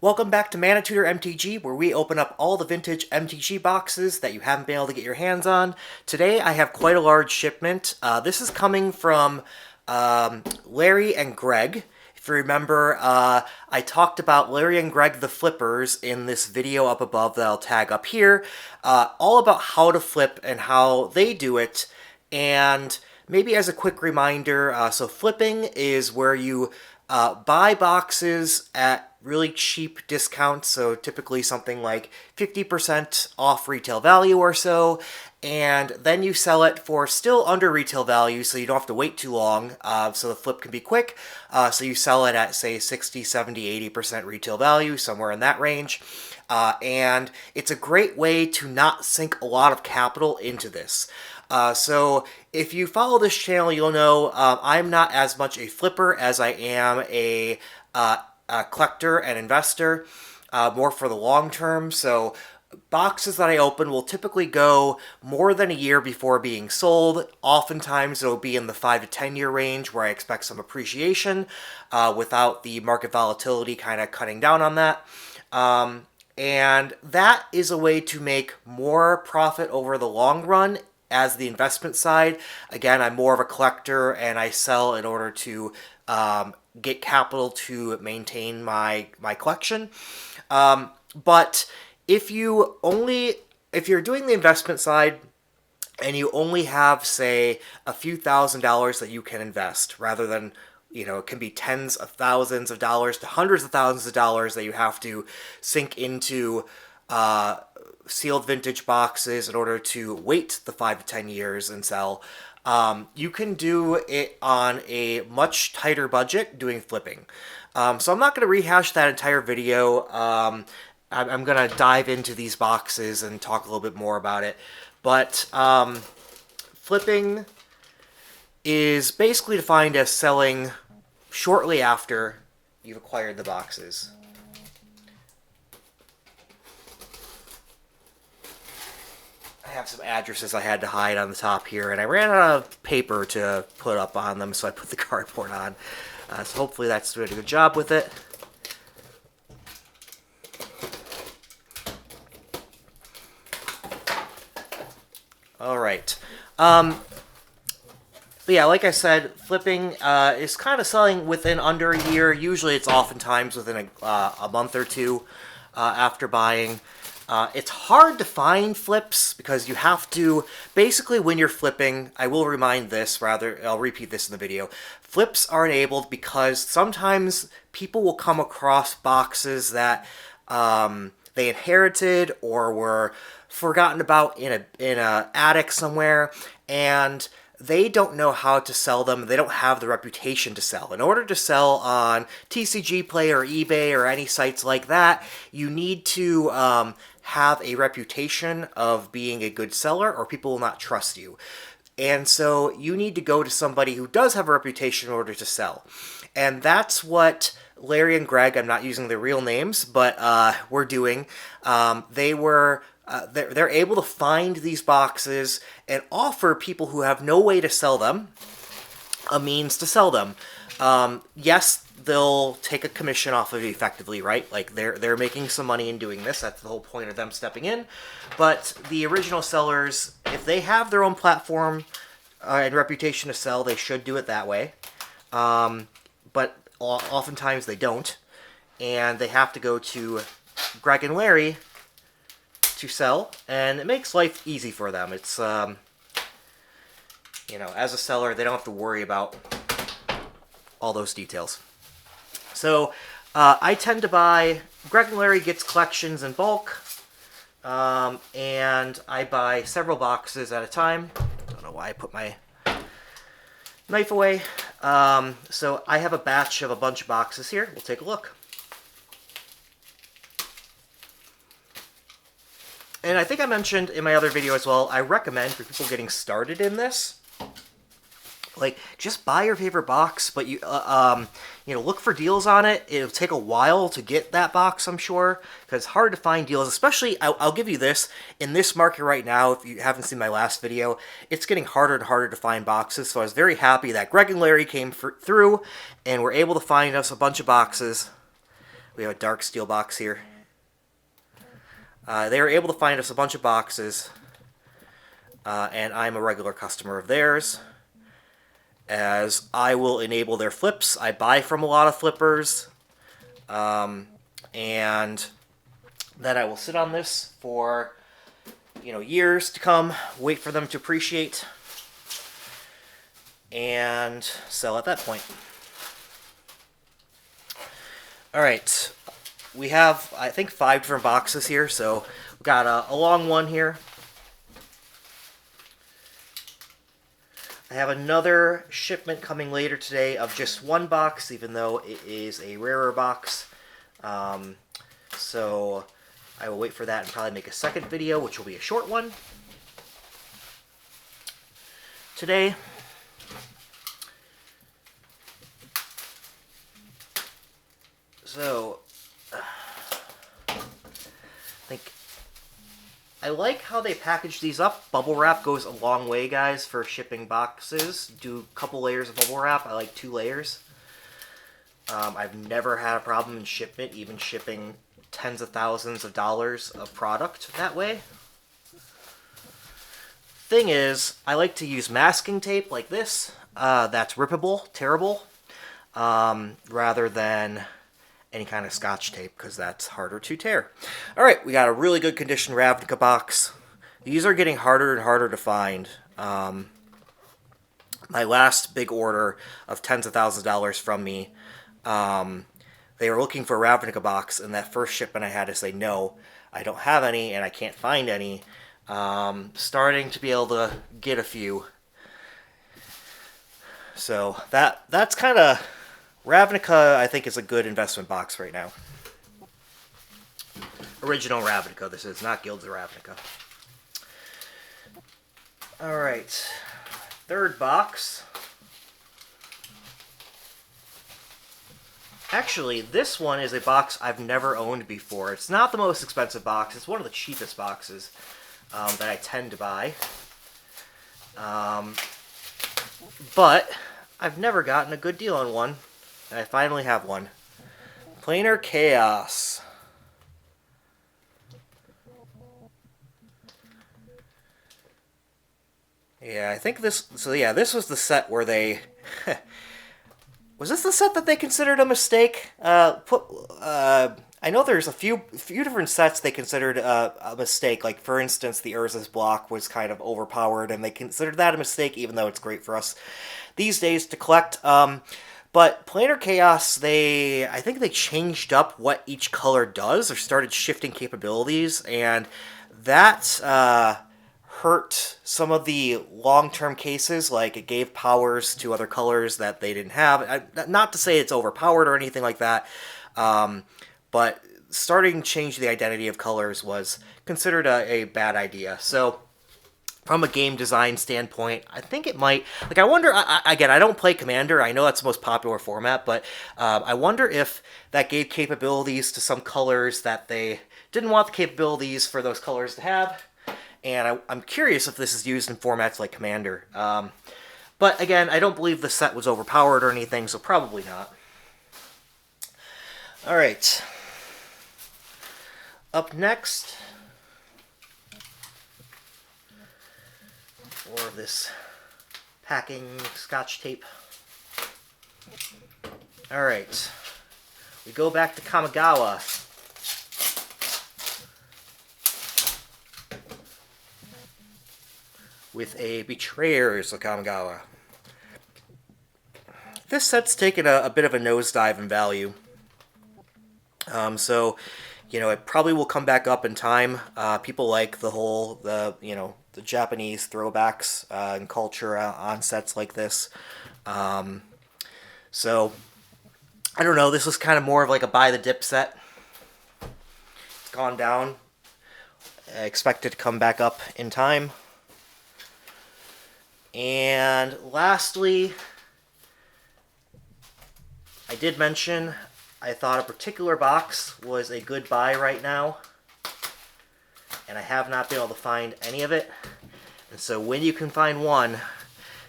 Welcome back to ManaTutor MTG, where we open up all the vintage MTG boxes that you haven't been able to get your hands on. Today I have quite a large shipment. This is coming from Larry and Greg. If you remember, I talked about Larry and Greg the Flippers in this video up above that I'll tag up here, all about how to flip and how they do it. And maybe as a quick reminder, so flipping is where you buy boxes at really cheap discounts, so typically something like 50% off retail value or so, and then you sell it for still under retail value, so you don't have to wait too long, so the flip can be quick. So you sell it at, say, 60, 70, 80% retail value, somewhere in that range. And it's a great way to not sink a lot of capital into this. So if you follow this channel, you'll know I'm not as much a flipper as I am a collector and investor, more for the long term. So boxes that I open will typically go more than a year before being sold. Oftentimes it'll be in the 5 to 10 year range where I expect some appreciation without the market volatility kind of cutting down on that. And that is a way to make more profit over the long run. As the investment side, again, I'm more of a collector and I sell in order to get capital to maintain my collection. But if you're doing the investment side and you only have, say, a few $1,000s that you can invest, rather than, it can be tens of thousands of dollars to hundreds of thousands of dollars that you have to sink into sealed vintage boxes in order to wait the 5 to 10 years and sell. You can do it on a much tighter budget doing flipping. So I'm not going to rehash that entire video. I'm going to dive into these boxes and talk a little bit more about it. But flipping is basically defined as selling shortly after you've acquired the boxes. I have some addresses I had to hide on the top here, and I ran out of paper to put up on them, so I put the cardboard on. So hopefully that's doing a good job with it. All right. But yeah, like I said, flipping is kind of selling within under a year. Usually it's oftentimes within a month or two after buying. It's hard to find flips because you have to, basically when you're flipping, I will remind this, I'll repeat this in the video, flips are enabled because sometimes people will come across boxes that they inherited or were forgotten about in a attic somewhere, and they don't know how to sell them. They don't have the reputation to sell. In order to sell on TCG Play or eBay or any sites like that, you need to have a reputation of being a good seller or people will not trust you. And so you need to go to somebody who does have a reputation in order to sell. And that's what Larry and Greg, I'm not using their real names, but were doing. They're able to find these boxes and offer people who have no way to sell them a means to sell them. Yes, they'll take a commission off of it effectively, right? Like they're making some money in doing this. That's the whole point of them stepping in. But the original sellers, if they have their own platform and reputation to sell, they should do it that way. But oftentimes they don't, and they have to go to Greg and Larry to sell, and it makes life easy for them. It's as a seller, they don't have to worry about all those details. So I tend to buy, Greg and Larry gets collections in bulk, and I buy several boxes at a time. Don't know why I put my knife away. So I have a batch of a bunch of boxes here. We'll take a look. And I think I mentioned in my other video as well, I recommend for people getting started in this, like, just buy your favorite box, but you look for deals on it. It'll take a while to get that box, I'm sure, because it's hard to find deals, especially, I'll give you this, in this market right now, if you haven't seen my last video, it's getting harder and harder to find boxes, so I was very happy that Greg and Larry came through and were able to find us a bunch of boxes We have a dark steel box here. They were able to find us a bunch of boxes, and I'm a regular customer of theirs, as I will enable their flips. I buy from a lot of flippers, and then I will sit on this for, years to come, wait for them to appreciate, and sell at that point. Alright, we have, I think, 5 different boxes here, so we've got a long one here. I have another shipment coming later today of just one box, even though it is a rarer box. So I will wait for that and probably make a second video, which will be a short one today. So I like how they package these up. Bubble wrap goes a long way, guys, for shipping boxes. Do a couple layers of bubble wrap. I like 2 layers. I've never had a problem in shipment, even shipping tens of thousands of dollars of product that way. Thing is, I like to use masking tape like this. That's rippable, tearable, rather than any kind of Scotch tape, because that's harder to tear. Alright, we got a really good condition Ravnica box. These are getting harder and harder to find. My last big order of tens of thousands of dollars from me, they were looking for a Ravnica box, and that first shipment I had to say, no, I don't have any, and I can't find any. Starting to be able to get a few. So that's kind of... Ravnica, I think, is a good investment box right now. Original Ravnica, this is, not Guilds of Ravnica. Alright, third box. Actually, this one is a box I've never owned before. It's not the most expensive box, it's one of the cheapest boxes that I tend to buy. But I've never gotten a good deal on one. And I finally have one. Planar Chaos. Yeah, I think this... So yeah, this was the set where they... Was this the set that they considered a mistake? I know there's a few different sets they considered a mistake. Like, for instance, the Urza's block was kind of overpowered, and they considered that a mistake, even though it's great for us these days to collect. But Planar Chaos, I think they changed up what each color does, or started shifting capabilities, and that hurt some of the long-term cases. Like, it gave powers to other colors that they didn't have. Not to say it's overpowered or anything like that, but starting to change the identity of colors was considered a bad idea. So from a game design standpoint, I think it might... Like, I wonder... Again, I don't play Commander. I know that's the most popular format, but I wonder if that gave capabilities to some colors that they didn't want the capabilities for those colors to have. And I'm curious if this is used in formats like Commander. But, again, I don't believe the set was overpowered or anything, so probably not. Alright. Up next... More of this packing Scotch tape. Alright. We go back to Kamigawa. With a Betrayers of Kamigawa. This set's taken a bit of a nosedive in value. So, it probably will come back up in time. People like the Japanese throwbacks and culture on sets like this. So, I don't know, this was kind of more of like a buy the dip set. It's gone down. I expect it to come back up in time. And lastly, I did mention I thought a particular box was a good buy right now, and I have not been able to find any of it. And so when you can find one,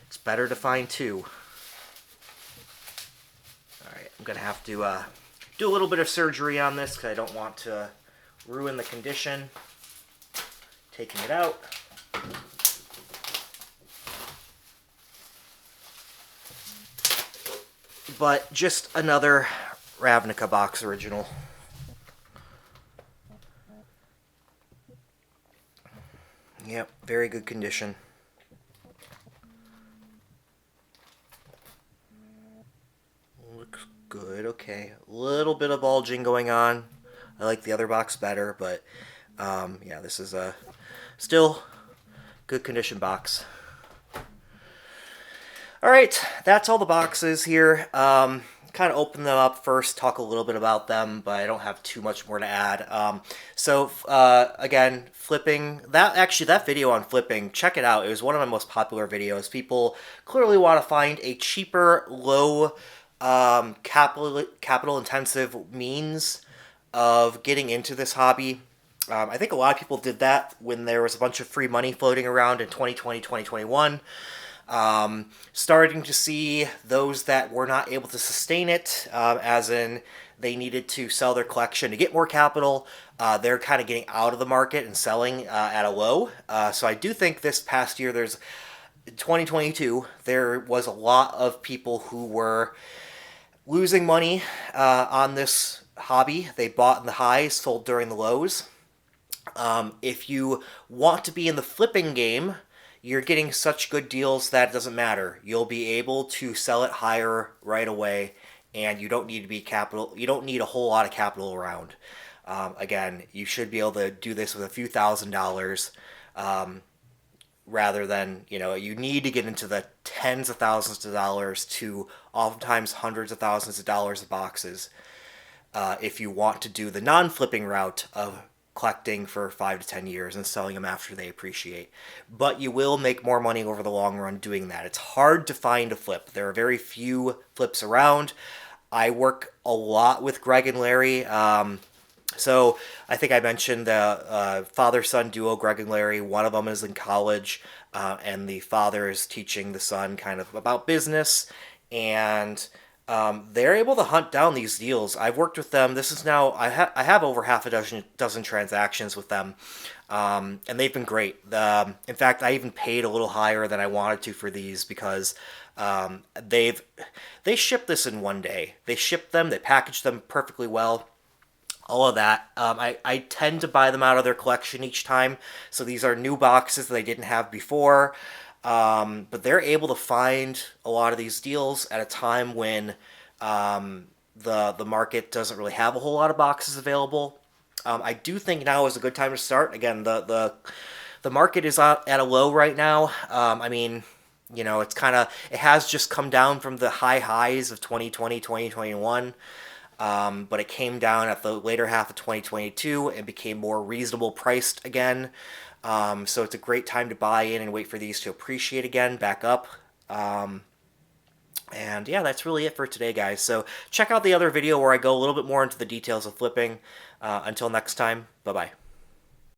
it's better to find two. Alright, I'm going to have to do a little bit of surgery on this because I don't want to ruin the condition. Taking it out. But just another Ravnica box original. Yep, very good condition. Looks good, okay. A little bit of bulging going on. I like the other box better, but yeah, this is a still good condition box. Alright, that's all the boxes here. Kind of open them up first, talk a little bit about them, but I don't have too much more to add. Again, flipping, that video on flipping, check it out. It was one of my most popular videos. People clearly want to find a cheaper, low capital intensive means of getting into this hobby. I think a lot of people did that when there was a bunch of free money floating around in 2020, 2021. Starting to see those that were not able to sustain it, as in they needed to sell their collection to get more capital. They're kind of getting out of the market and selling at a low. So I do think this past year, 2022, there was a lot of people who were losing money on this hobby. They bought in the highs, sold during the lows. If you want to be in the flipping game, you're getting such good deals that it doesn't matter. You'll be able to sell it higher right away, and you don't need to be capital. You don't need a whole lot of capital around. Again, you should be able to do this with a few $1,000s, rather than, you need to get into the tens of thousands of dollars to oftentimes hundreds of thousands of dollars of boxes if you want to do the non-flipping route of collecting for 5 to 10 years and selling them after they appreciate. But you will make more money over the long run doing that. It's hard to find a flip. There are very few flips around. I work a lot with Greg and Larry. So I think I mentioned the father-son duo, Greg and Larry. One of them is in college, and the father is teaching the son kind of about business, and they're able to hunt down these deals. I've worked with them. This is now, I have over half a dozen transactions with them, and they've been great. In fact, I even paid a little higher than I wanted to for these because they shipped this in one day. They shipped them, they packaged them perfectly well. All of that. I tend to buy them out of their collection each time. So these are new boxes that I didn't have before. But they're able to find a lot of these deals at a time when the market doesn't really have a whole lot of boxes available. I do think now is a good time to start. Again, the market is at a low right now. I mean, it has just come down from the high highs of 2020, 2021. But it came down at the later half of 2022 and became more reasonable priced again. So it's a great time to buy in and wait for these to appreciate again, back up. And yeah, that's really it for today, guys. So check out the other video where I go a little bit more into the details of flipping. Until next time, bye-bye.